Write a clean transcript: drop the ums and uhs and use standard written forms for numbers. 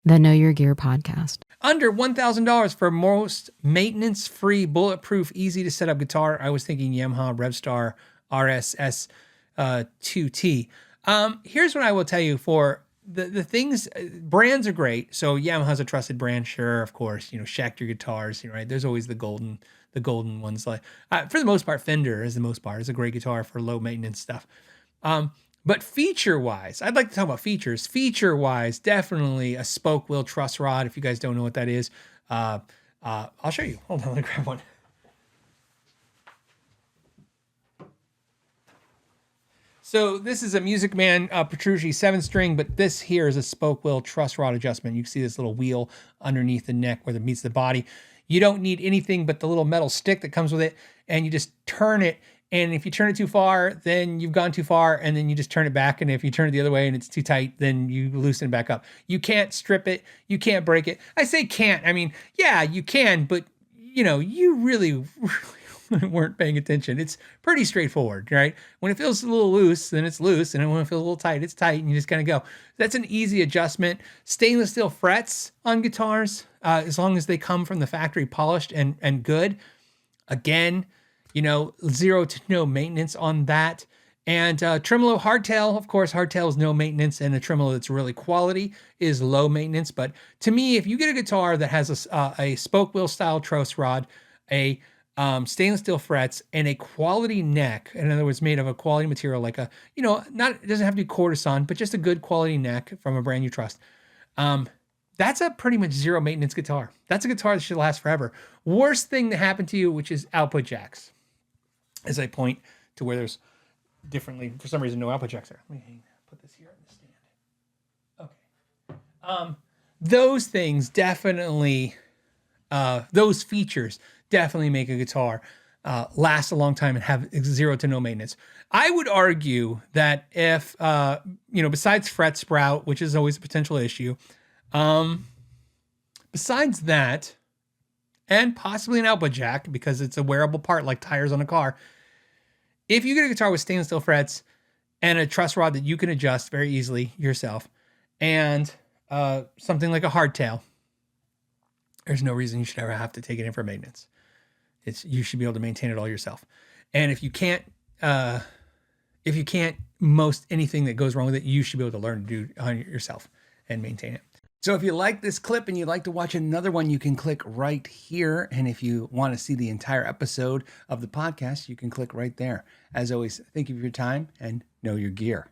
the Know Your Gear podcast. Under $1,000 for most maintenance-free, bulletproof, easy-to-set-up guitar. I was thinking Yamaha Revstar RSS 2T. Here's what I will tell you for the things. Brands are great. So Yamaha's a trusted brand, sure, of course. You know, Schecter guitars, right? There's always the golden ones. Like for the most part, Fender is a great guitar for low maintenance stuff. But feature-wise, I'd like to talk about features. Feature-wise, definitely a spoke wheel truss rod. If you guys don't know what that is, I'll show you. Hold on, let me grab one. So this is a Music Man Petrucci 7-string, but this here is a spoke wheel truss rod adjustment. You can see this little wheel underneath the neck where it meets the body. You don't need anything but the little metal stick that comes with it, and you just turn it. And if you turn it too far, then you've gone too far, and then you just turn it back. And if you turn it the other way and it's too tight, then you loosen it back up. You can't strip it. You can't break it. I say can't. I mean, yeah, you can, but you really weren't paying attention. It's pretty straightforward, right? When it feels a little loose, then it's loose. And when it feels a little tight, it's tight, and you just kind of go. That's an easy adjustment. Stainless steel frets on guitars, as long as they come from the factory polished and good. Again, 0 to no maintenance on that. And tremolo hardtail, of course, hardtail is no maintenance, and a tremolo that's really quality is low maintenance. But to me, if you get a guitar that has a spoke wheel style truss rod, a stainless steel frets, and a quality neck, in other words, made of a quality material, like it doesn't have to be courtesan, but just a good quality neck from a brand you trust. That's a pretty much zero maintenance guitar. That's a guitar that should last forever. Worst thing that happened to you, which is output jacks. As I point to where there's differently, for some reason, no output jacks there. Let me put this here on the stand. Okay. Those things definitely, those features definitely make a guitar last a long time and have 0 to no maintenance. I would argue that if, besides fret sprout, which is always a potential issue, besides that, and possibly an output jack, because it's a wearable part like tires on a car, if you get a guitar with stainless steel frets and a truss rod that you can adjust very easily yourself, and something like a hardtail, there's no reason you should ever have to take it in for maintenance. You should be able to maintain it all yourself. And if you can't most anything that goes wrong with it, you should be able to learn to do it yourself and maintain it. So if you like this clip and you'd like to watch another one, you can click right here. And if you want to see the entire episode of the podcast, you can click right there. As always, thank you for your time and know your gear.